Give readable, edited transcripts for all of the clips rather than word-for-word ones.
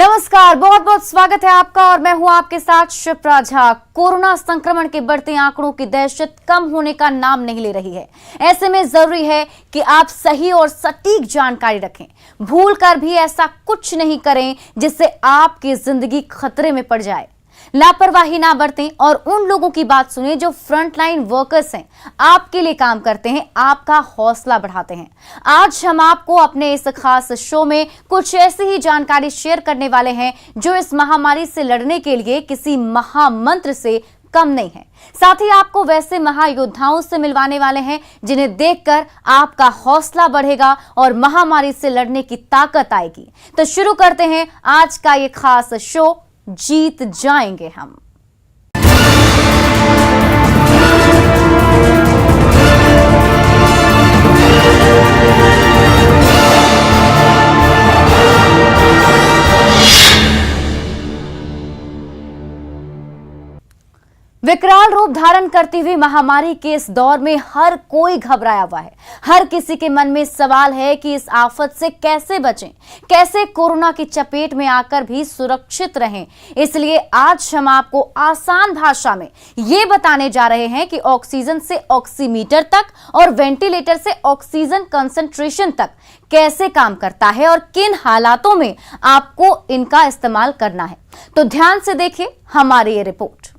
नमस्कार, बहुत बहुत स्वागत है आपका और मैं हूं आपके साथ शिप्रा झा। कोरोना संक्रमण के बढ़ते आंकड़ों की दहशत कम होने का नाम नहीं ले रही है। ऐसे में जरूरी है कि आप सही और सटीक जानकारी रखें। भूल कर भी ऐसा कुछ नहीं करें जिससे आपकी जिंदगी खतरे में पड़ जाए। लापरवाही ना बरतें और उन लोगों की बात सुनें जो फ्रंटलाइन वर्कर्स हैं, आपके लिए काम करते हैं, आपका हौसला बढ़ाते हैं। आज हम आपको अपने इस खास शो में कुछ ऐसी ही जानकारी शेयर करने वाले हैं जो इस महामारी से लड़ने के लिए किसी महामंत्र से कम नहीं है। साथ ही आपको वैसे महायोद्धाओं से मिलवाने वाले हैं जिन्हें देखकर आपका हौसला बढ़ेगा और महामारी से लड़ने की ताकत आएगी। तो शुरू करते हैं आज का ये खास शो, जीत जाएंगे हम। विकराल रूप धारण करती हुई महामारी के इस दौर में हर कोई घबराया हुआ है। हर किसी के मन में सवाल है कि इस आफत से कैसे बचें, कैसे कोरोना की चपेट में आकर भी सुरक्षित रहें। इसलिए आज हम आपको आसान भाषा में ये बताने जा रहे हैं कि ऑक्सीजन से ऑक्सीमीटर तक और वेंटिलेटर से ऑक्सीजन कंसंट्रेशन तक कैसे काम करता है और किन हालातों में आपको इनका इस्तेमाल करना है। तो ध्यान से देखिए हमारी ये रिपोर्ट।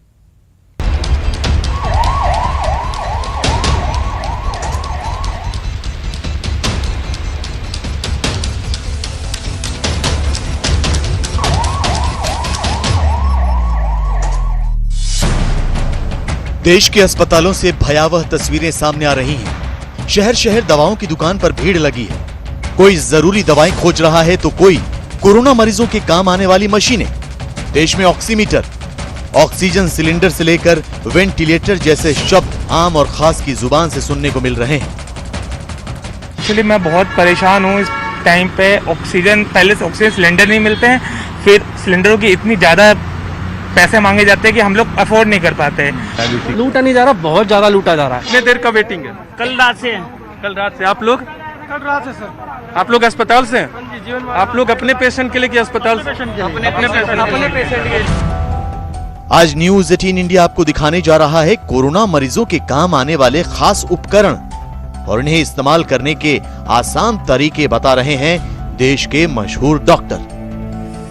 देश के अस्पतालों से भयावह तस्वीरें सामने आ रही हैं। शहर शहर दवाओं की दुकान पर भीड़ लगी है। कोई जरूरी दवाएं खोज रहा है तो कोई कोरोना मरीजों के काम आने वाली मशीनें। देश में ऑक्सीमीटर, ऑक्सीजन सिलेंडर से लेकर वेंटिलेटर जैसे शब्द आम और खास की जुबान से सुनने को मिल रहे हैं। एक्चुअली मैं बहुत परेशान हूँ। इस टाइम पे ऑक्सीजन, पहले से ऑक्सीजन सिलेंडर नहीं मिलते हैं, फिर सिलेंडरों की इतनी ज्यादा पैसे मांगे जाते हैं कि हम लोग अफोर्ड नहीं कर पाते हैं। लूटा नहीं जा रहा, बहुत ज्यादा लूटा जा रहा है। कितने देर का वेटिंग है? कल रात से। कल रात से। आप लोग? कल रात से सर। आप लोग अस्पताल से? आप लोग अपने पेशेंट के लिए कि अस्पताल? अपने पेशेंट के लिए। आज न्यूज 18 इंडिया आपको दिखाने जा रहा है कोरोना मरीजों के काम आने वाले खास उपकरण और इन्हें इस्तेमाल करने के आसान तरीके बता रहे हैं देश के मशहूर डॉक्टर।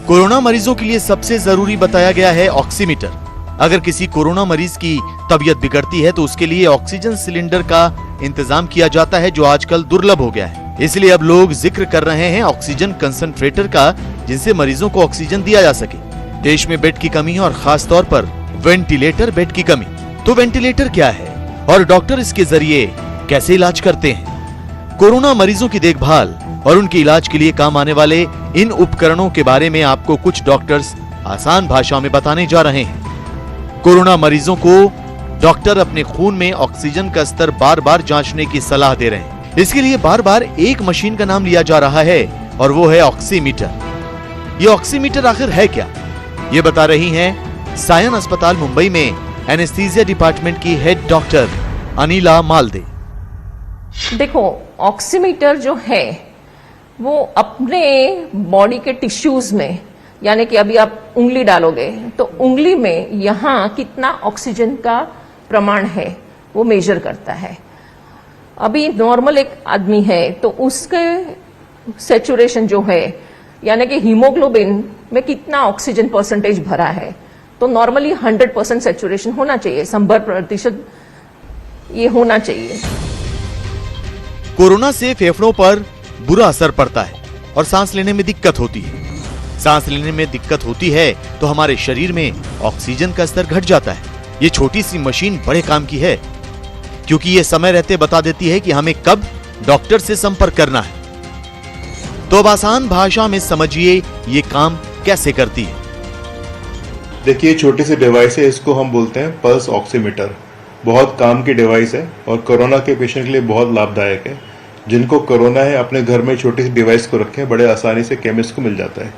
कोरोना मरीजों के लिए सबसे जरूरी बताया गया है ऑक्सीमीटर। अगर किसी कोरोना मरीज की तबीयत बिगड़ती है तो उसके लिए ऑक्सीजन सिलेंडर का इंतजाम किया जाता है जो आजकल दुर्लभ हो गया है। इसलिए अब लोग जिक्र कर रहे हैं ऑक्सीजन कंसंट्रेटर का, जिनसे मरीजों को ऑक्सीजन दिया जा सके। देश में बेड की कमी है और खास तौर पर वेंटिलेटर बेड की कमी। तो वेंटिलेटर क्या है और डॉक्टर इसके जरिए कैसे इलाज करते हैं? कोरोना मरीजों की देखभाल और उनके इलाज के लिए काम आने वाले इन उपकरणों के बारे में आपको कुछ डॉक्टर्स आसान भाषा में बताने जा रहे हैं। कोरोना मरीजों को डॉक्टर अपने खून में ऑक्सीजन का स्तर बार बार जांचने की सलाह दे रहे हैं। इसके लिए बार बार एक मशीन का नाम लिया जा रहा है और वो है ऑक्सीमीटर। ये ऑक्सीमीटर आखिर है क्या, ये बता रही हैं सायन अस्पताल मुंबई में एनेस्थीसिया डिपार्टमेंट की हेड डॉक्टर अनिला मालदे। देखो, ऑक्सीमीटर जो है वो अपने बॉडी के टिश्यूज में, यानी कि अभी आप उंगली डालोगे तो उंगली में यहाँ कितना ऑक्सीजन का प्रमाण है वो मेजर करता है। अभी नॉर्मल एक आदमी है तो उसके सैचुरेशन जो है, यानी कि हीमोग्लोबिन में कितना ऑक्सीजन परसेंटेज भरा है, तो नॉर्मली 100% सैचुरेशन होना चाहिए, 100% ये होना चाहिए। कोरोना से फेफड़ों पर बुरा असर पड़ता है और सांस लेने में दिक्कत होती है। सांस लेने में दिक्कत होती है तो हमारे शरीर में ऑक्सीजन का स्तर घट जाता है। ये छोटी सी मशीन बड़े काम की है क्योंकि ये समय रहते बता देती है कि हमें कब डॉक्टर से संपर्क करना है। तो अब आसान भाषा में समझिए ये काम कैसे करती है। देखिए, छोटी सी डिवाइस है, इसको हम बोलते हैं पल्स ऑक्सीमीटर। बहुत काम की डिवाइस है और कोरोना के पेशेंट के लिए बहुत लाभदायक है। जिनको कोरोना है अपने घर में छोटी सी डिवाइस को रखें, बड़े आसानी से केमिस्ट को मिल जाता है।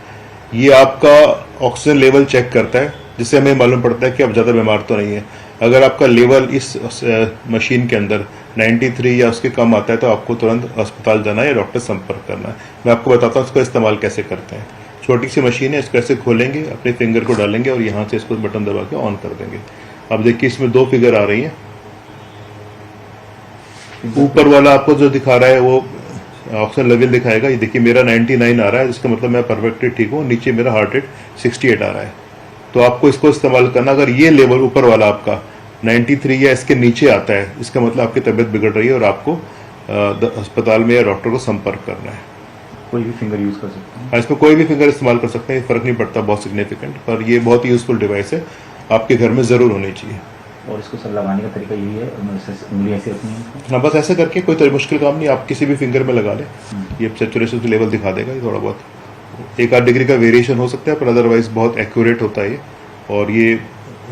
ये आपका ऑक्सीजन लेवल चेक करता है जिससे हमें मालूम पड़ता है कि आप ज़्यादा बीमार तो नहीं है। अगर आपका लेवल इस मशीन के अंदर 93 या उसके कम आता है तो आपको तुरंत अस्पताल जाना है या डॉक्टर संपर्क करना है। मैं आपको बताता हूँ इसका इस्तेमाल कैसे करते हैं। छोटी सी मशीन है, इसको ऐसे खोलेंगे, अपने फिंगर को डालेंगे और यहाँ से इसको बटन दबा के ऑन कर देंगे। अब देखिए इसमें 2 फिगर आ रही हैं। ऊपर वाला आपको जो दिखा रहा है वो ऑक्सीजन लेवल दिखाएगा। ये देखिए मेरा 99 आ रहा है, जिसका मतलब मैं परफेक्टली ठीक हूँ। नीचे मेरा हार्ट रेट 68 आ रहा है। तो आपको इसको इस्तेमाल करना, अगर ये लेवल ऊपर वाला आपका 93 या इसके नीचे आता है, इसका मतलब आपकी तबीयत बिगड़ रही है और आपको अस्पताल में या डॉक्टर को संपर्क करना है। कोई भी फिंगर यूज कर सकते हैं। हाँ, इसमें कोई भी फिंगर इस्तेमाल कर सकते हैं, फर्क नहीं पड़ता बहुत सिग्निफिकेंट, पर ये बहुत ही यूजफुल डिवाइस है, आपके घर में जरूर होनी चाहिए। और इसको सर लगाने का तरीका यही है, उंगली ऐसे रखनी है। हाँ, बस ऐसे करके, कोई मुश्किल काम नहीं, आप किसी भी फिंगर में लगा लें, ये सैचुरेशन की लेवल दिखा देगा। ये थोड़ा बहुत 1-8 डिग्री का वेरिएशन हो सकता है, पर अदरवाइज बहुत एक्यूरेट होता है ये, और ये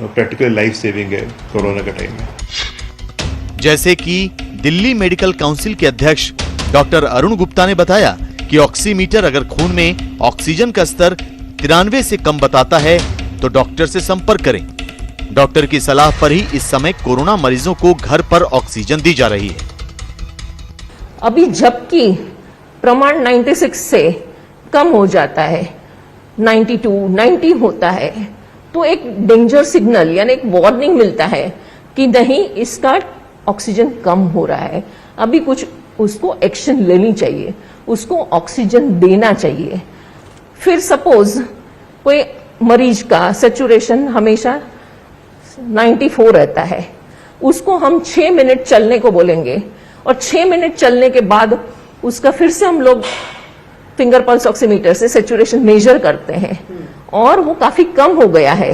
प्रैक्टिकली लाइफ सेविंग है कोरोना के टाइम में। जैसे कि दिल्ली मेडिकल काउंसिल के अध्यक्ष डॉक्टर अरुण गुप्ता ने बताया कि ऑक्सीमीटर अगर खून में ऑक्सीजन का स्तर 93 से कम बताता है तो डॉक्टर से संपर्क करें। डॉक्टर की सलाह पर ही इस समय कोरोना मरीजों को घर पर ऑक्सीजन दी जा रही है। अभी जबकि प्रमाण 96 से कम हो जाता है, 92, 90 होता है, तो एक डेंजर सिग्नल यानी एक वार्निंग मिलता है कि नहीं, इसका ऑक्सीजन कम हो रहा है, अभी कुछ उसको एक्शन लेनी चाहिए, उसको ऑक्सीजन देना चाहिए। फिर सपोज कोई मरीज का सैचुरेशन हमेशा 94 रहता है, उसको हम 6 मिनट चलने को बोलेंगे और 6 मिनट चलने के बाद उसका फिर से हम लोग फिंगर पल्स ऑक्सीमीटर से सैचुरेशन मेजर करते हैं और वो काफी कम हो गया है।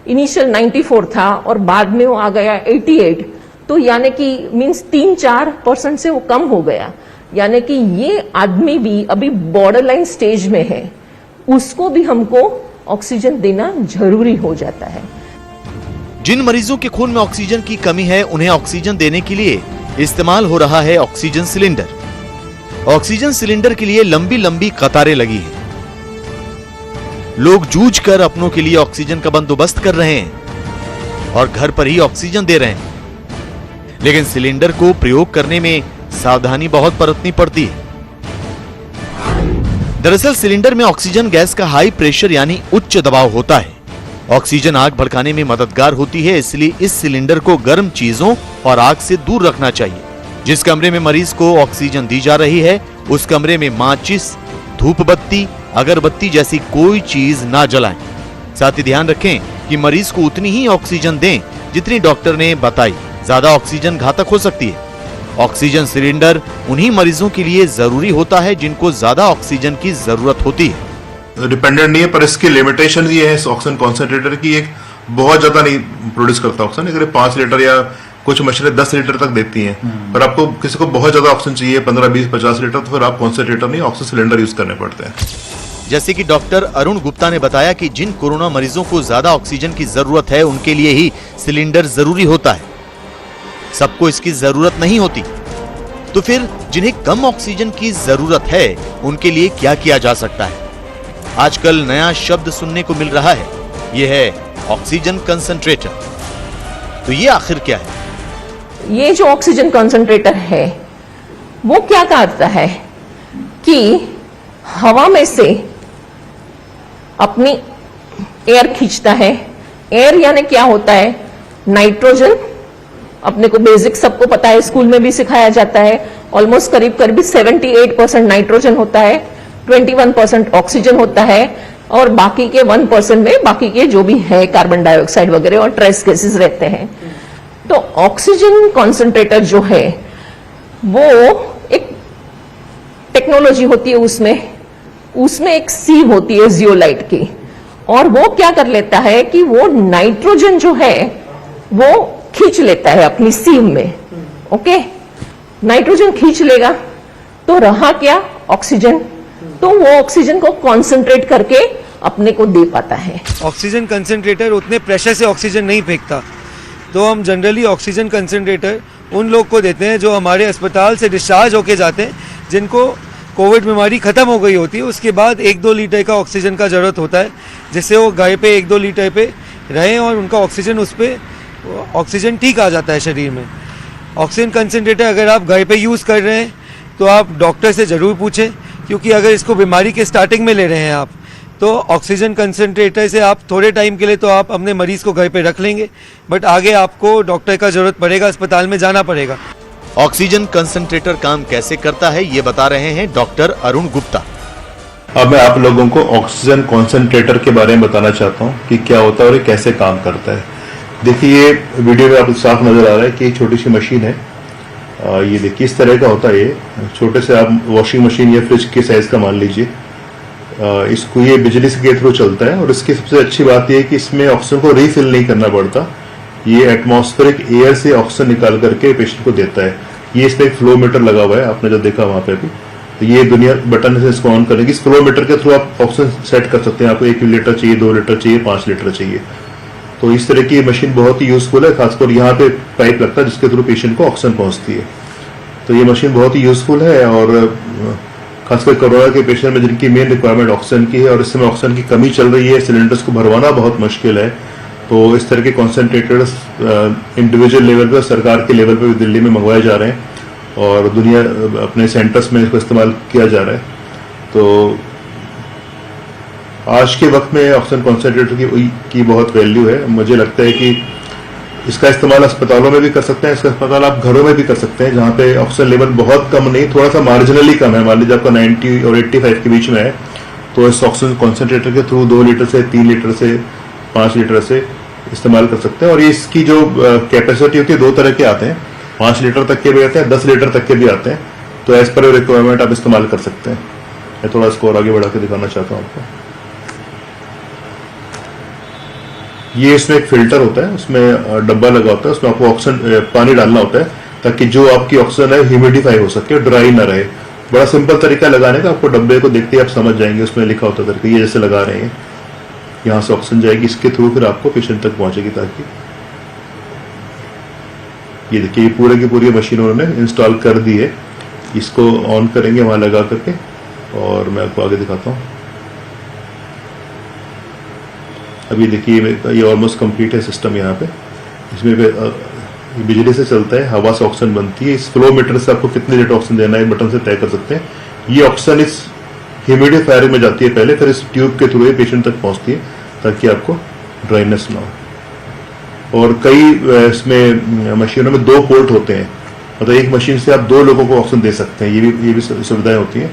इनिशियल 94 था और बाद में वो आ गया 88, तो यानी कि मींस 3-4% से वो कम हो गया, यानी कि ये आदमी भी अभी बॉर्डर लाइन स्टेज में है, उसको भी हमको ऑक्सीजन देना जरूरी हो जाता है। जिन मरीजों के खून में ऑक्सीजन की कमी है, उन्हें ऑक्सीजन देने के लिए इस्तेमाल हो रहा है ऑक्सीजन सिलेंडर। ऑक्सीजन सिलेंडर के लिए लंबी लंबी कतारें लगी हैं। लोग जूझकर अपनों के लिए ऑक्सीजन का बंदोबस्त कर रहे हैं और घर पर ही ऑक्सीजन दे रहे हैं, लेकिन सिलेंडर को प्रयोग करने में सावधानी बहुत बरतनी पड़ती है। दरअसल सिलेंडर में ऑक्सीजन गैस का हाई प्रेशर यानी उच्च दबाव होता है। ऑक्सीजन आग भड़काने में मददगार होती है, इसलिए इस सिलेंडर को गर्म चीजों और आग से दूर रखना चाहिए। जिस कमरे में मरीज को ऑक्सीजन दी जा रही है, उस कमरे में माचिस, धूप बत्ती, अगरबत्ती जैसी कोई चीज ना जलाएं। साथ ही ध्यान रखें कि मरीज को उतनी ही ऑक्सीजन दें जितनी डॉक्टर ने बताई। ज्यादा ऑक्सीजन घातक हो सकती है। ऑक्सीजन सिलेंडर उन्हीं मरीजों के लिए जरूरी होता है जिनको ज्यादा ऑक्सीजन की जरूरत होती है। डिपेंडेंट नहीं है, पर इसकी लिमिटेशन ये है इस ऑक्सीजन कॉन्सेंट्रेटर की, एक बहुत ज्यादा नहीं प्रोड्यूस करता ऑक्सीजन। अगर 5 लीटर या कुछ मशीनें 10 लीटर तक देती हैं, पर आपको किसी को बहुत ज्यादा ऑक्सीजन चाहिए 15, 20, 50 लीटर, तो फिर आप कॉन्सेंट्रेटर नहीं ऑक्सीजन सिलेंडर यूज करने पड़ते हैं। जैसे कि डॉक्टर अरुण गुप्ता ने बताया कि जिन कोरोना मरीजों को ज्यादा ऑक्सीजन की जरूरत है, उनके लिए ही सिलेंडर जरूरी होता है। सबको इसकी जरूरत नहीं होती। तो फिर जिन्हें कम ऑक्सीजन की जरूरत है, उनके लिए क्या किया जा सकता है? आजकल नया शब्द सुनने को मिल रहा है, यह है ऑक्सीजन कंसंट्रेटर। तो ये आखिर क्या है? ये जो ऑक्सीजन कंसंट्रेटर है वो क्या करता है कि हवा में से अपनी एयर खींचता है। एयर यानी क्या होता है? नाइट्रोजन। अपने को बेसिक सबको पता है, स्कूल में भी सिखाया जाता है। ऑलमोस्ट करीब करीब 78% नाइट्रोजन होता है, 21% ऑक्सीजन होता है और बाकी के 1% में बाकी के जो भी है कार्बन डाइऑक्साइड वगैरह और ट्रेस गैसेस रहते हैं। तो ऑक्सीजन कॉन्सेंट्रेटर जो है वो एक टेक्नोलॉजी होती है, उसमें एक सीव होती है जियोलाइट की, और वो क्या कर लेता है कि वो नाइट्रोजन जो है वो खींच लेता है अपनी सीव में। ओके, नाइट्रोजन खींच लेगा तो रहा क्या? ऑक्सीजन। तो वो ऑक्सीजन को कॉन्सेंट्रेट करके अपने को दे पाता है। ऑक्सीजन कंसंट्रेटर उतने प्रेशर से ऑक्सीजन नहीं फेंकता, तो हम जनरली ऑक्सीजन कंसंट्रेटर उन लोग को देते हैं जो हमारे अस्पताल से डिस्चार्ज होके जाते हैं, जिनको कोविड बीमारी ख़त्म हो गई होती है। उसके बाद 1-2 लीटर का ऑक्सीजन का ज़रूरत होता है, जिससे वो घर पे 1-2 लीटर पे रहें और उनका ऑक्सीजन उस पर ऑक्सीजन ठीक आ जाता है शरीर में। ऑक्सीजन कंसंट्रेटर अगर आप घर पे यूज़ कर रहे हैं तो आप डॉक्टर से ज़रूर पूछें, क्योंकि अगर इसको बीमारी के स्टार्टिंग में ले रहे हैं आप, तो ऑक्सीजन कंसंट्रेटर से आप थोड़े टाइम के लिए तो आप अपने मरीज को घर पे रख लेंगे, बट आगे आपको डॉक्टर का जरूरत पड़ेगा, अस्पताल में जाना पड़ेगा। ऑक्सीजन कंसंट्रेटर काम कैसे करता है ये बता रहे हैं डॉक्टर अरुण गुप्ता। अब मैं आप लोगों को ऑक्सीजन कॉन्सेंट्रेटर के बारे में बताना चाहता हूँ कि क्या होता है और ये कैसे काम करता है। देखिए, ये वीडियो में आपको साफ नजर आ रहा है कि एक छोटी सी मशीन है। ये देखिए इस तरह का होता है। ये छोटे से आप वॉशिंग मशीन या फ्रिज के साइज का मान लीजिए। इसको ये बिजली के थ्रू चलता है और इसकी सबसे अच्छी बात यह है कि इसमें ऑक्सीजन को रीफिल नहीं करना पड़ता। ये एटमॉस्फेरिक एयर से ऑक्सीजन निकाल करके पेशेंट को देता है। ये इसमें एक फ्लो मीटर लगा हुआ है, आपने जो देखा वहां पे भी। तो ये दुनिया बटन से इसको ऑन करेगी। इस फ्लो मीटर के थ्रू आप ऑक्सीजन सेट कर सकते हैं। आपको 1 लीटर चाहिए, 2 लीटर चाहिए, 5 लीटर चाहिए। तो इस तरह की मशीन बहुत ही यूजफुल है। खासकर यहाँ पे पाइप लगता है जिसके थ्रू पेशेंट को ऑक्सीजन पहुंचती है। तो ये मशीन बहुत ही यूजफुल है और खासकर कोरोना के पेशेंट में जिनकी मेन रिक्वायरमेंट ऑक्सीजन की है और इस समय ऑक्सीजन की कमी चल रही है, सिलेंडर्स को भरवाना बहुत मुश्किल है। तो इस तरह के कॉन्सेंट्रेटर्स इंडिविजुअल लेवल पर, सरकार के लेवल पर भी दिल्ली में मंगवाए जा रहे हैं और दुनिया अपने सेंटर्स में इसको इस्तेमाल किया जा रहा है। तो आज के वक्त में ऑक्सीजन कॉन्सेंट्रेटर की बहुत वैल्यू है। मुझे लगता है कि इसका इस्तेमाल अस्पतालों में भी कर सकते हैं। इसका इस्तेमाल आप घरों में भी कर सकते हैं जहां पे ऑक्सीजन लेवल बहुत कम नहीं, थोड़ा सा मार्जिनली कम है। मान लीजिए आपका 90 और 85 के बीच में है, तो इस ऑक्सीजन कॉन्सेंट्रेटर के थ्रू 2 लीटर से 3 लीटर से 5 लीटर से इस्तेमाल कर सकते हैं। और इसकी जो कैपेसिटी होती है 2 तरह के आते हैं, 5 लीटर तक के भी आते हैं, 10 लीटर तक के भी आते हैं। तो एज पर रिक्वायरमेंट आप इस्तेमाल कर सकते हैं। मैं थोड़ा इसको और आगे बढ़ा के दिखाना चाहता हूँ आपको। ये इसमें एक फिल्टर होता है, उसमें डब्बा लगा होता है, उसमें आपको ऑक्सीजन पानी डालना होता है ताकि जो आपकी ऑक्सीजन है ह्यूमिडिफाई हो सके, ड्राई ना रहे। बड़ा सिंपल तरीका लगाने का। आपको डब्बे को देखते ही आप समझ जाएंगे, उसमें लिखा होता है तरीका। ये जैसे लगा रहे हैं, यहाँ से ऑक्सीजन जाएगी, इसके थ्रू फिर आपको पेशेंट तक पहुंचेगी। ताकि ये देखिए, ये पूरे की पूरी मशीन उन्होंने इंस्टॉल कर दी है। इसको ऑन करेंगे वहां लगा करके और मैं आपको आगे दिखाता हूँ। अभी देखिए ये ऑलमोस्ट कंप्लीट है सिस्टम। यहाँ पे इसमें बिजली से चलता है, हवा से ऑक्सीजन बनती है। इस फ्लो मीटर से आपको कितने लीटर ऑक्सीजन देना है बटन से तय कर सकते हैं। ये ऑक्सीजन इस ह्यूमिडिफायर में जाती है पहले, फिर इस ट्यूब के थ्रू पेशेंट तक पहुंचती है ताकि आपको ड्राइनेस ना हो। और कई इसमें मशीनों में 2 पोर्ट होते हैं, मतलब एक मशीन से आप 2 लोगों को ऑक्सीजन दे सकते हैं। ये भी सुविधाएं होती हैं।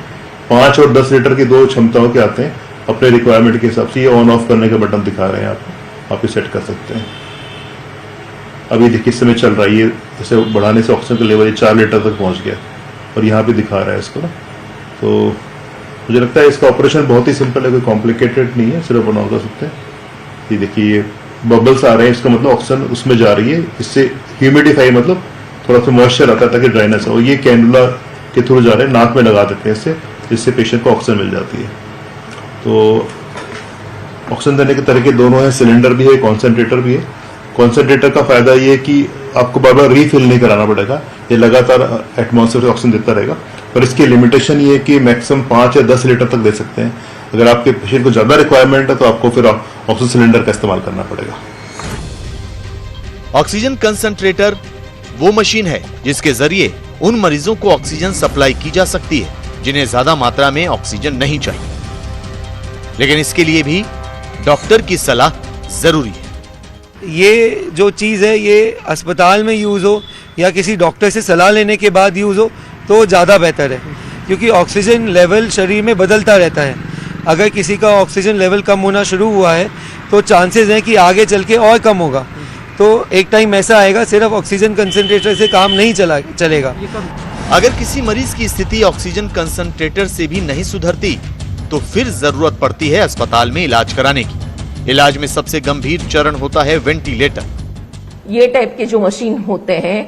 5 और 10 लीटर की 2 क्षमताओं के आते हैं। अपने रिक्वायरमेंट के हिसाब से ये ऑन ऑफ करने का बटन दिखा रहे हैं आपको, आप ये सेट कर सकते हैं। अभी देखिए इस समय चल रहा है, ये इसे बढ़ाने से ऑक्सीजन का लेवल 4 लीटर तक पहुंच गया और यहाँ पे दिखा रहा है इसको ना। तो मुझे लगता है इसका ऑपरेशन बहुत ही सिंपल है, कोई कॉम्प्लिकेटेड नहीं है, सिर्फ ऑन कर सकते हैं। ये देखिए ये बबल्स आ रहे हैं, इसका मतलब ऑक्सीजन उसमें जा रही है। इससे ह्यूमिडिफाई मतलब थोड़ा सा मॉइस्चर आता है ताकि ड्राइनेस हो। ये कैंडुला के थ्रू जा रहे हैं, नाक में लगा देते हैं इससे, जिससे पेशेंट को ऑक्सीजन मिल जाती है। तो ऑक्सीजन देने के तरीके दोनों हैं, सिलेंडर भी है, कॉन्सेंट्रेटर भी है। कॉन्सेंट्रेटर का फायदा ये है कि आपको बार बार रीफिल नहीं कराना पड़ेगा, ये लगातार एटमॉस्फेयर से ऑक्सीजन देता रहेगा। पर इसकी लिमिटेशन ये है कि मैक्सिमम 5 या 10 लीटर तक दे सकते हैं। अगर आपके पेशेंट को ज्यादा रिक्वायरमेंट है तो आपको फिर ऑक्सीजन सिलेंडर का इस्तेमाल करना पड़ेगा। ऑक्सीजन कंसंट्रेटर वो मशीन है जिसके जरिए उन मरीजों को ऑक्सीजन सप्लाई की जा सकती है जिन्हें ज्यादा मात्रा में ऑक्सीजन नहीं चाहिए, लेकिन इसके लिए भी डॉक्टर की सलाह जरूरी है। ये जो चीज़ है ये अस्पताल में यूज़ हो या किसी डॉक्टर से सलाह लेने के बाद यूज़ हो तो ज़्यादा बेहतर है, क्योंकि ऑक्सीजन लेवल शरीर में बदलता रहता है। अगर किसी का ऑक्सीजन लेवल कम होना शुरू हुआ है तो चांसेस हैं कि आगे चल के और कम होगा। तो एक टाइम ऐसा आएगा सिर्फ ऑक्सीजन कंसंट्रेटर से काम नहीं चलेगा। अगर किसी मरीज की स्थिति ऑक्सीजन कंसंट्रेटर से भी नहीं सुधरती तो फिर जरूरत पड़ती है अस्पताल में इलाज कराने की। इलाज में सबसे गंभीर चरण होता है वेंटिलेटर। ये टाइप के जो मशीन होते हैं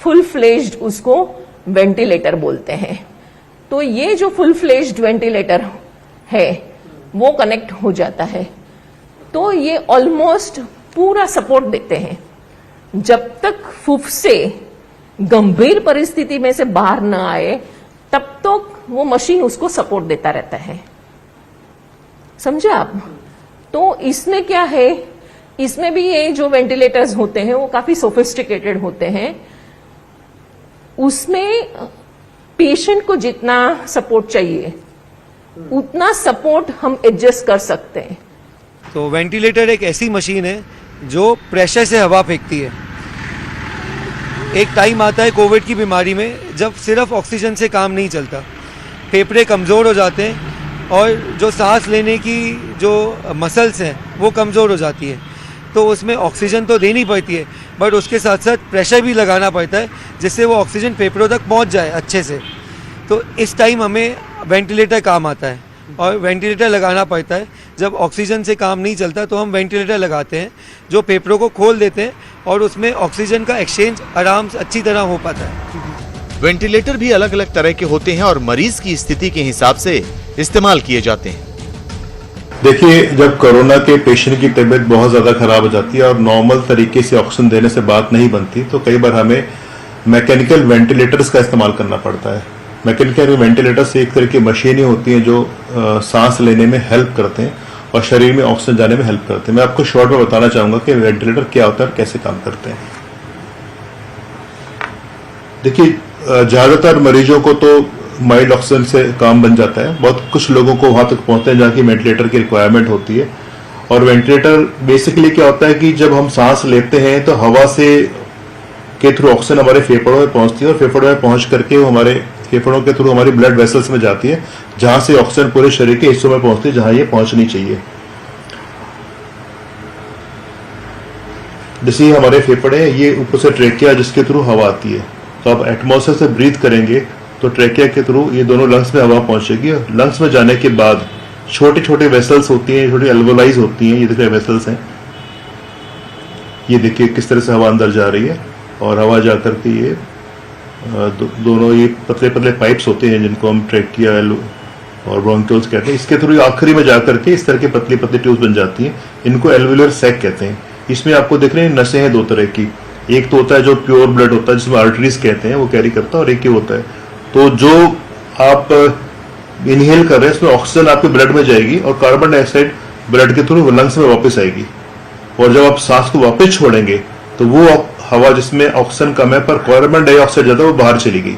फुल फ्लेज्ड, उसको वेंटिलेटर बोलते हैं। तो ये जो फुल फ्लेज्ड वेंटिलेटर है वो कनेक्ट हो जाता है, तो ये ऑलमोस्ट पूरा सपोर्ट देते हैं। जब तक फुफ्से गंभीर परिस्थिति में से बाहर न आए तब तक वो मशीन उसको सपोर्ट देता रहता है। समझे आप? तो इसमें क्या है, इसमें भी ये जो वेंटिलेटर्स होते हैं वो काफी सोफिस्टिकेटेड होते हैं। उसमें पेशेंट को जितना सपोर्ट चाहिए उतना सपोर्ट हम एडजस्ट कर सकते हैं। तो वेंटिलेटर एक ऐसी मशीन है जो प्रेशर से हवा फेंकती है। एक टाइम आता है कोविड की बीमारी में जब सिर्फ ऑक्सीजन से काम नहीं चलता, फेफड़े कमज़ोर हो जाते हैं और जो सांस लेने की जो मसल्स हैं वो कमज़ोर हो जाती है। तो उसमें ऑक्सीजन तो देनी पड़ती है, बट उसके साथ साथ प्रेशर भी लगाना पड़ता है जिससे वो ऑक्सीजन फेफड़ों तक पहुंच जाए अच्छे से। तो इस टाइम हमें वेंटिलेटर काम आता है और वेंटिलेटर लगाना पड़ता है। जब ऑक्सीजन से काम नहीं चलता तो हम वेंटिलेटर लगाते हैं जो फेफड़ों को खोल देते हैं और उसमें ऑक्सीजन का एक्सचेंज आराम से अच्छी तरह हो पाता है। वेंटिलेटर भी अलग अलग तरह के होते हैं और मरीज की स्थिति के हिसाब से इस्तेमाल किए जाते हैं। देखिए, जब कोरोना के पेशेंट की तबीयत बहुत ज़्यादा खराब हो जाती है और नॉर्मल तरीके से ऑक्सीजन देने से बात नहीं बनती, तो कई बार हमें मैकेनिकल वेंटिलेटर्स का इस्तेमाल करना पड़ता है। मैकेनिकल वेंटिलेटर्स एक तरह की मशीनें होती हैं जो सांस लेने में हेल्प करते हैं और शरीर में ऑक्सीजन जाने में हेल्प करते हैं। मैं आपको शॉर्ट में बताना चाहूँगा कि वेंटिलेटर क्या होता है और कैसे काम करते हैं। देखिए, ज़्यादातर मरीजों को तो माइल्ड ऑक्सीजन से काम बन जाता है। बहुत कुछ लोगों को वहां तक पहुंचते हैं जहाँ की वेंटिलेटर की रिक्वायरमेंट होती है। और वेंटिलेटर बेसिकली क्या होता है कि जब हम सांस लेते हैं तो हवा से के थ्रू ऑक्सीजन हमारे फेफड़ों में पहुंचती है और फेफड़ों में पहुंच करके वो हमारे फेफड़ों के थ्रू हमारी ब्लड वेसल्स में जाती है, जहां से ऑक्सीजन पूरे शरीर के हिस्सों में पहुंचती है जहां ये पहुंचनी चाहिए। जैसे हमारे फेफड़े हैं, ये ऊपर से ट्रेकिया जिसके थ्रू हवा आती है। तो आप एटमॉस्फेयर से ब्रीथ करेंगे तो ट्रेकिया के थ्रू ये दोनों लंग्स में हवा पहुंचेगी। लंग्स में जाने के बाद छोटे छोटे वेसल्स होती हैं, छोटी एल्वोलाइज होती हैं। ये देखिए वेसल्स हैं, ये देखिए किस तरह से हवा अंदर जा रही है और हवा जाकर के ये दोनों ये पतले पतले पाइप्स होते हैं जिनको हम ट्रेकिया और ब्रोंकियोल्स कहते हैं। इसके थ्रू आखिरी में जाकर के इस तरह की पतली पतली ट्यूब्स बन जाती हैं। इनको एल्वुलर सैक कहते हैं। इसमें आपको देख रहे हैं नसें हैं दो तरह की। एक तो होता है जो प्योर ब्लड होता है जिसमें आर्टरीज कहते हैं, वो कैरी करता है, और एक ही होता है तो जो आप इनहेल कर रहे हैं इसमें ऑक्सीजन आपके ब्लड में जाएगी और कार्बन डाइऑक्साइड ब्लड के थ्रू लंग्स में वापस आएगी। और जब आप सांस को वापस छोड़ेंगे तो वो हवा जिसमें ऑक्सीजन कम है पर कार्बन डाइऑक्साइड ज्यादा वो बाहर चली गई।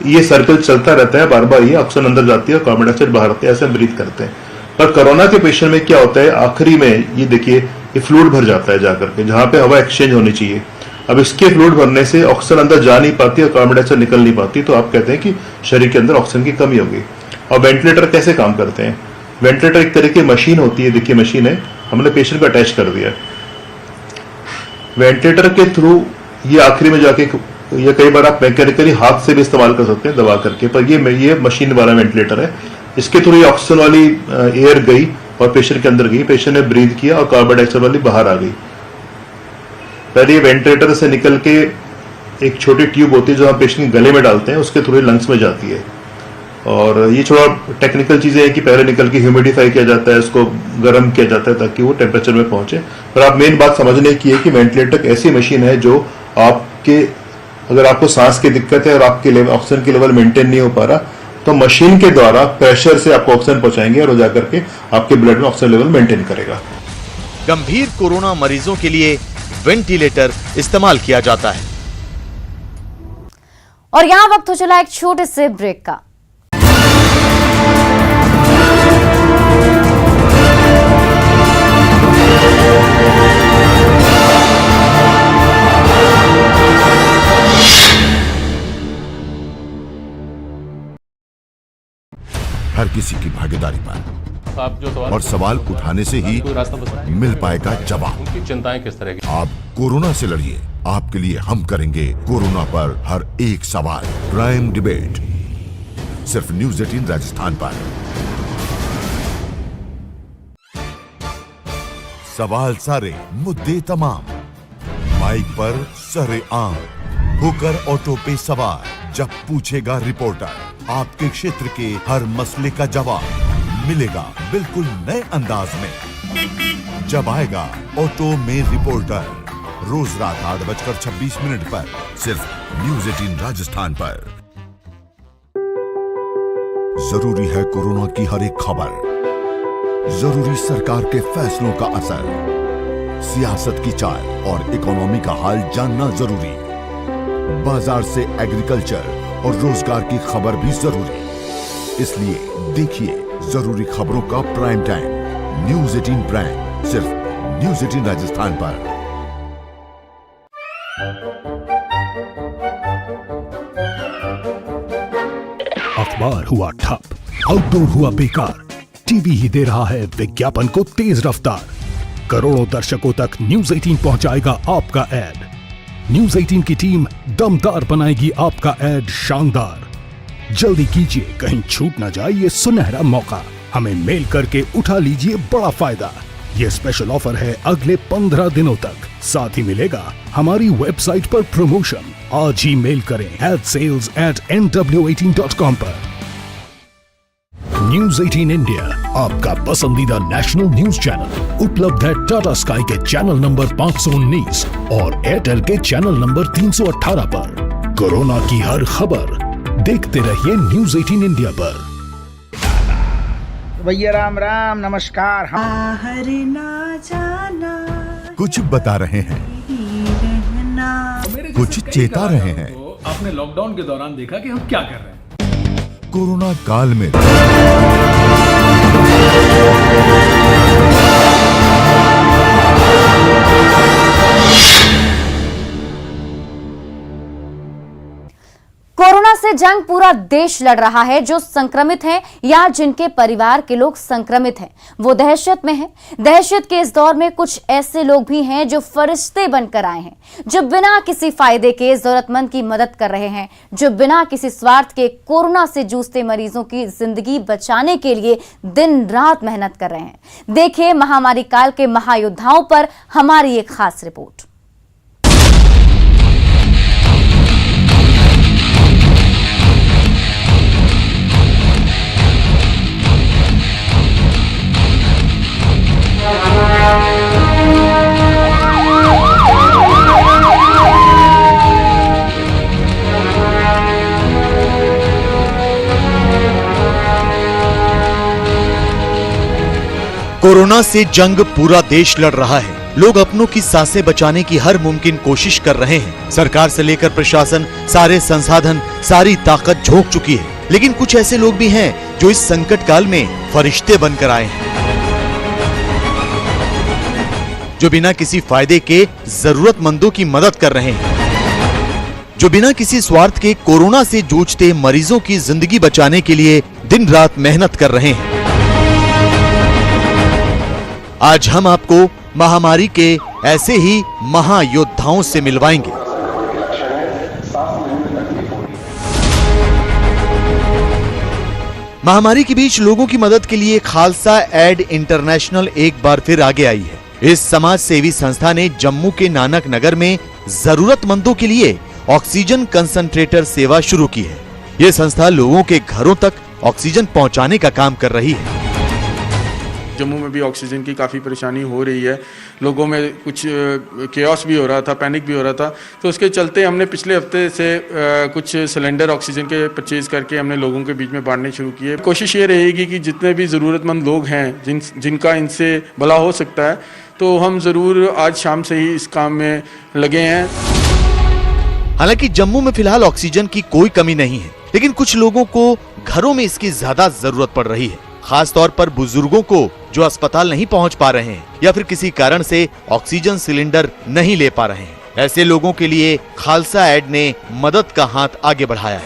ये सर्कल चलता रहता है बार बार, ये ऑक्सीजन अंदर जाती है और कार्बन डाइऑक्साइड बाहर आती है, ऐसे हम ब्रीथ करते हैं। पर कोरोना के पेशेंट में क्या होता है, आखिरी में ये देखिए ये फ्लूइड भर जाता है जाकर के जहां पे हवा एक्सचेंज होनी चाहिए। अब इसके फ्लूइड भरने से ऑक्सीजन अंदर जा नहीं पाती और कार्बन डाइऑक्साइड निकल नहीं पाती, तो आप कहते हैं कि शरीर के अंदर ऑक्सीजन की कमी होगी। और वेंटिलेटर कैसे काम करते हैं? वेंटिलेटर एक तरह की मशीन होती है, देखिए मशीन है, हमने पेशेंट को अटैच कर दिया। वेंटिलेटर के थ्रू ये आखिरी में जाके, ये कई बार आप मैकेनिकली हाथ से भी इस्तेमाल कर सकते हैं दबा करके, पर ये मशीन वाला वेंटिलेटर है। इसके थ्रू ये ऑक्सीजन वाली एयर गई और पेशेंट के अंदर गई, पेशेंट ने ब्रीथ किया और कार्बन डाइऑक्साइड वाली बाहर आ गई। पहले ये वेंटिलेटर से निकल के एक छोटी ट्यूब होती है जो हम पेशेंट के गले में डालते हैं, उसके थ्रू लंग्स में जाती है। और ये थोड़ा टेक्निकल चीजें हैं कि पहले निकल के ह्यूमिडिफाई किया जाता है, उसको गर्म किया जाता है ताकि वो टेम्परेचर में पहुंचे। पर आप मेन बात समझने की है कि वेंटिलेटर एक ऐसी मशीन है जो आपके, अगर आपको सांस की दिक्कत है और आपके ऑक्सीजन की लेवल मेंटेन नहीं हो पा रहा, तो मशीन के द्वारा प्रेशर से आपको ऑक्सीजन पहुंचाएंगे और जाकर के आपके ब्लड में ऑक्सीजन लेवल मेंटेन करेगा। गंभीर कोरोना मरीजों के लिए वेंटिलेटर इस्तेमाल किया जाता है। और यहाँ वक्त हो चला एक छोटे से ब्रेक का। हर किसी की भागीदारी पर और सवाल उठाने से ही मिल पाएगा जवाब। उनकी चिंताएं किस तरह की? आप कोरोना से लड़िए, आपके लिए हम करेंगे कोरोना पर हर एक सवाल। प्राइम डिबेट सिर्फ न्यूज़ 18 राजस्थान पर। सवाल सारे, मुद्दे तमाम, माइक पर सरे आम, होकर ऑटो पे सवार। जब पूछेगा रिपोर्टर, आपके क्षेत्र के हर मसले का जवाब मिलेगा बिल्कुल नए अंदाज में। जब आएगा ऑटो में रिपोर्टर, रोज रात 8:26 पर सिर्फ न्यूज़ 18 राजस्थान पर। जरूरी है कोरोना की हर एक खबर, जरूरी सरकार के फैसलों का असर, सियासत की चाल और इकोनॉमी का हाल जानना जरूरी, बाजार से एग्रीकल्चर और रोजगार की खबर भी जरूरी। इसलिए देखिए जरूरी खबरों का प्राइम टाइम न्यूज 18 प्राइम सिर्फ न्यूज 18 राजस्थान पर। अखबार हुआ ठप, आउटडोर हुआ बेकार, टीवी ही दे रहा है विज्ञापन को तेज रफ्तार। करोड़ों दर्शकों तक न्यूज 18 पहुंचाएगा आपका एड। न्यूज 18 की टीम दमदार बनाएगी आपका एड शानदार। जल्दी कीजिए, कहीं छूट ना जाए ये सुनहरा मौका। हमें मेल करके उठा लीजिए बड़ा फायदा। ये स्पेशल ऑफर है अगले 15 दिनों तक। साथ ही मिलेगा हमारी वेबसाइट पर प्रमोशन। आज ही मेल करें adsales@nw18.com पर। न्यूज 18 इंडिया, आपका पसंदीदा नेशनल न्यूज चैनल, उपलब्ध है टाटा स्काई के चैनल नंबर 519 और एयरटेल के चैनल नंबर 318 पर। कोरोना की हर खबर देखते रहिए न्यूज 18 इंडिया पर। भैया राम राम नमस्कार। बाहर ना जाना, कुछ बता रहे हैं, कुछ चेता रहे हैं। आपने लॉकडाउन के दौरान देखा कि हम क्या कर रहे हैं। कोरोना काल में कोरोना से जंग पूरा देश लड़ रहा है। जो संक्रमित हैं या जिनके परिवार के लोग संक्रमित हैं वो दहशत में हैं। दहशत के इस दौर में कुछ ऐसे लोग भी हैं जो फरिश्ते बनकर आए हैं, जो बिना किसी फायदे के जरूरतमंद की मदद कर रहे हैं, जो बिना किसी स्वार्थ के कोरोना से जूझते मरीजों की जिंदगी बचाने के लिए दिन रात मेहनत कर रहे हैं। देखिए महामारी काल के महायोद्धाओं पर हमारी एक खास रिपोर्ट। कोरोना से जंग पूरा देश लड़ रहा है। लोग अपनों की सांसें बचाने की हर मुमकिन कोशिश कर रहे हैं। सरकार से लेकर प्रशासन सारे संसाधन, सारी ताकत झोंक चुकी है। लेकिन कुछ ऐसे लोग भी हैं जो इस संकट काल में फरिश्ते बनकर आए हैं, जो बिना किसी फायदे के जरूरतमंदों की मदद कर रहे हैं, जो बिना किसी स्वार्थ के कोरोना से जूझते मरीजों की जिंदगी बचाने के लिए दिन रात मेहनत कर रहे हैं। आज हम आपको महामारी के ऐसे ही महायोद्धाओं से मिलवाएंगे। महामारी के बीच लोगों की मदद के लिए खालसा एड इंटरनेशनल एक बार फिर आगे आई है। इस समाज सेवी संस्था ने जम्मू के नानक नगर में जरूरतमंदों के लिए ऑक्सीजन कंसंट्रेटर सेवा शुरू की है। ये संस्था लोगों के घरों तक ऑक्सीजन पहुंचाने का काम कर रही है। जम्मू में भी ऑक्सीजन की काफ़ी परेशानी हो रही है। लोगों में कुछ केओस भी हो रहा था, पैनिक भी हो रहा था। तो उसके चलते हमने पिछले हफ्ते से कुछ सिलेंडर ऑक्सीजन के परचेज करके हमने लोगों के बीच में बांटने शुरू किए। कोशिश ये रहेगी कि जितने भी ज़रूरतमंद लोग हैं जिनका इनसे भला हो सकता है, तो हम ज़रूर आज शाम से ही इस काम में लगे हैं। हालांकि जम्मू में फिलहाल ऑक्सीजन की कोई कमी नहीं है, लेकिन कुछ लोगों को घरों में इसकी ज्यादा जरूरत पड़ रही है। खास तौर पर बुजुर्गों को जो अस्पताल नहीं पहुंच पा रहे हैं या फिर किसी कारण से ऑक्सीजन सिलेंडर नहीं ले पा रहे हैं, ऐसे लोगों के लिए खालसा एड ने मदद का हाथ आगे बढ़ाया है।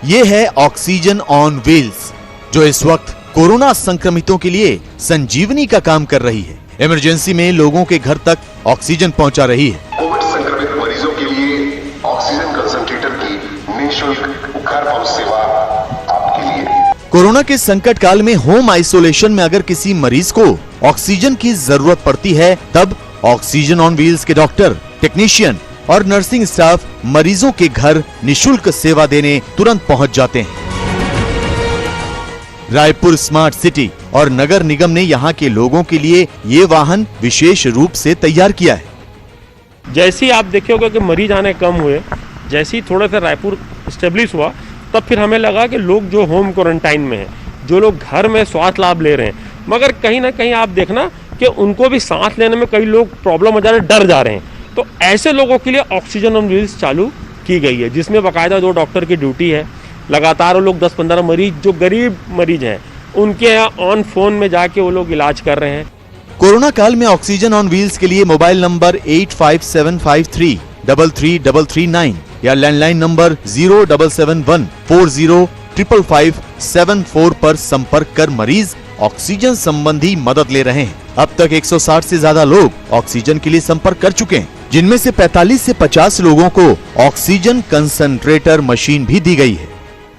ये है ऑक्सीजन ऑन व्हील्स, जो इस वक्त कोरोना संक्रमितों के लिए संजीवनी का काम कर रही है। इमरजेंसी में लोगों के घर तक ऑक्सीजन पहुंचा रही है। कोविड संक्रमित मरीजों के लिए ऑक्सीजन कंसंट्रेटर की निःशुल्क घर पहुंच सेवा आपके लिए। कोरोना के संकट काल में होम आइसोलेशन में अगर किसी मरीज को ऑक्सीजन की जरूरत पड़ती है, तब ऑक्सीजन ऑन व्हील्स के डॉक्टर, टेक्नीशियन और नर्सिंग स्टाफ मरीजों के घर निःशुल्क सेवा देने तुरंत पहुंच जाते हैं। रायपुर स्मार्ट सिटी और नगर निगम ने यहां के लोगों के लिए ये वाहन विशेष रूप से तैयार किया है। जैसे ही आप देखोगे कि मरीज आने कम हुए, जैसे ही थोड़ा सा रायपुर स्टेब्लिश हुआ, तब फिर हमें लगा कि लोग जो होम क्वारंटाइन में हैं, जो लोग घर में स्वास्थ्य लाभ ले रहे हैं, मगर कहीं ना कहीं आप देखना कि उनको भी सांस लेने में कई लोग प्रॉब्लम हो जा रहे हैं, डर जा रहे हैं। तो ऐसे लोगों के लिए ऑक्सीजन ऑन व्हील्स चालू की गई है, जिसमें बाकायदा 2 डॉक्टर की ड्यूटी है, लगातार वो लोग 10-15 मरीज जो गरीब मरीज हैं उनके यहाँ ऑन फोन में जाके वो लोग इलाज कर रहे हैं। कोरोना काल में ऑक्सीजन ऑन व्हील्स के लिए मोबाइल नंबर 8575333339 या लैंडलाइन नंबर 0771405554 पर संपर्क कर मरीज ऑक्सीजन संबंधी मदद ले रहे हैं। अब तक 160 से ज्यादा लोग ऑक्सीजन के लिए संपर्क कर चुके हैं, जिनमें से 45 से 50 लोगों को ऑक्सीजन कंसंट्रेटर मशीन भी दी गई है।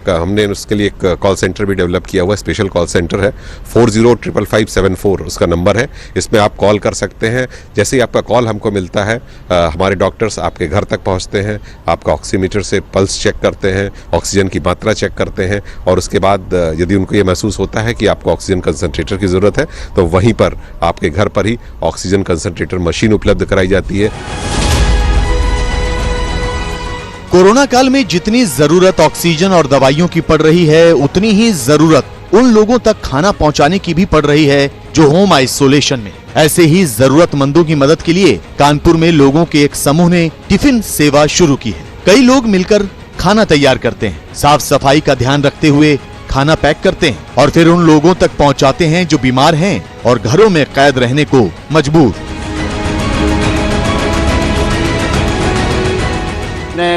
हमने उसके लिए एक कॉल सेंटर भी डेवलप किया हुआ है, स्पेशल कॉल सेंटर है, 405554 उसका नंबर है। इसमें आप कॉल कर सकते हैं। जैसे ही आपका कॉल हमको मिलता है, हमारे डॉक्टर्स आपके घर तक पहुंचते हैं, आपका ऑक्सीमीटर से पल्स चेक करते हैं, ऑक्सीजन की मात्रा चेक करते हैं और उसके बाद यदि उनको ये महसूस होता है कि आपको ऑक्सीजन कंसंट्रेटर की ज़रूरत है तो वहीं पर आपके घर पर ही ऑक्सीजन कंसंट्रेटर मशीन उपलब्ध कराई जाती है। कोरोना काल में जितनी जरूरत ऑक्सीजन और दवाइयों की पड़ रही है, उतनी ही जरूरत उन लोगों तक खाना पहुंचाने की भी पड़ रही है जो होम आइसोलेशन में। ऐसे ही जरूरतमंदों की मदद के लिए कानपुर में लोगों के एक समूह ने टिफिन सेवा शुरू की है। कई लोग मिलकर खाना तैयार करते हैं, साफ सफाई का ध्यान रखते हुए खाना पैक करते हैं और फिर उन लोगों तक पहुंचाते हैं जो बीमार हैं और घरों में कैद रहने को मजबूर।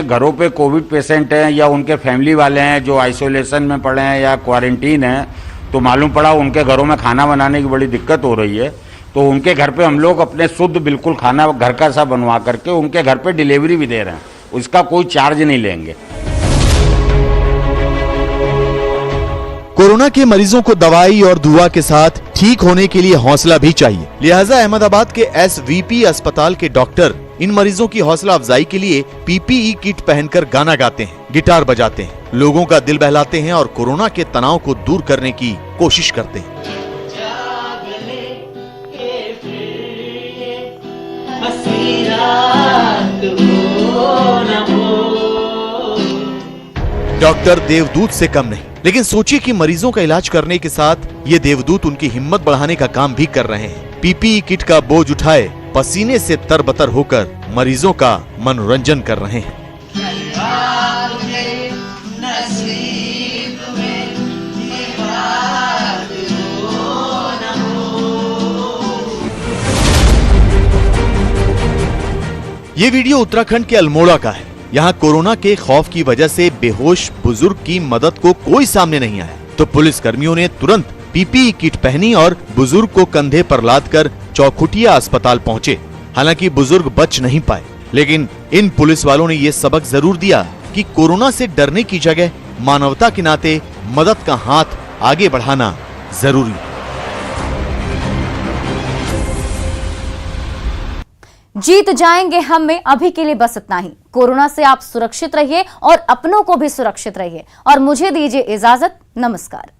घरों पे कोविड पेशेंट हैं या उनके फैमिली वाले हैं जो आइसोलेशन में पड़े हैं या क्वारंटीन हैं, तो मालूम पड़ा उनके घरों में खाना बनाने की बड़ी दिक्कत हो रही है। तो उनके घर पे हम लोग अपने शुद्ध बिल्कुल खाना घर का सा बनवा करके उनके घर पे डिलीवरी भी दे रहे हैं, उसका कोई चार्ज नहीं लेंगे। कोरोना के मरीजों को दवाई और दुआ के साथ ठीक होने के लिए हौसला भी चाहिए। लिहाजा अहमदाबाद के SVP अस्पताल के डॉक्टर इन मरीजों की हौसला अफजाई के लिए PPE किट पहनकर गाना गाते हैं, गिटार बजाते हैं, लोगों का दिल बहलाते हैं और कोरोना के तनाव को दूर करने की कोशिश करते हैं। डॉक्टर देवदूत से कम नहीं, लेकिन सोचिए कि मरीजों का इलाज करने के साथ ये देवदूत उनकी हिम्मत बढ़ाने का काम भी कर रहे हैं। PPE किट का बोझ उठाए पसीने से तरबतर होकर मरीजों का मनोरंजन कर रहे हैं। ये वीडियो उत्तराखंड के अल्मोड़ा का है। यहाँ कोरोना के खौफ की वजह से बेहोश बुजुर्ग की मदद को कोई सामने नहीं आया, तो पुलिस कर्मियों ने तुरंत PPE किट पहनी और बुजुर्ग को कंधे पर लादकर चौखुटिया अस्पताल पहुंचे। हालांकि बुजुर्ग बच नहीं पाए, लेकिन इन पुलिस वालों ने ये सबक जरूर दिया कि कोरोना से डरने की जगह मानवता के नाते मदद का हाथ आगे बढ़ाना जरूरी है। जीत जाएंगे हम में अभी के लिए बस इतना ही। कोरोना से आप सुरक्षित रहिए और अपनों को भी सुरक्षित रहिए और मुझे दीजिए इजाजत। नमस्कार।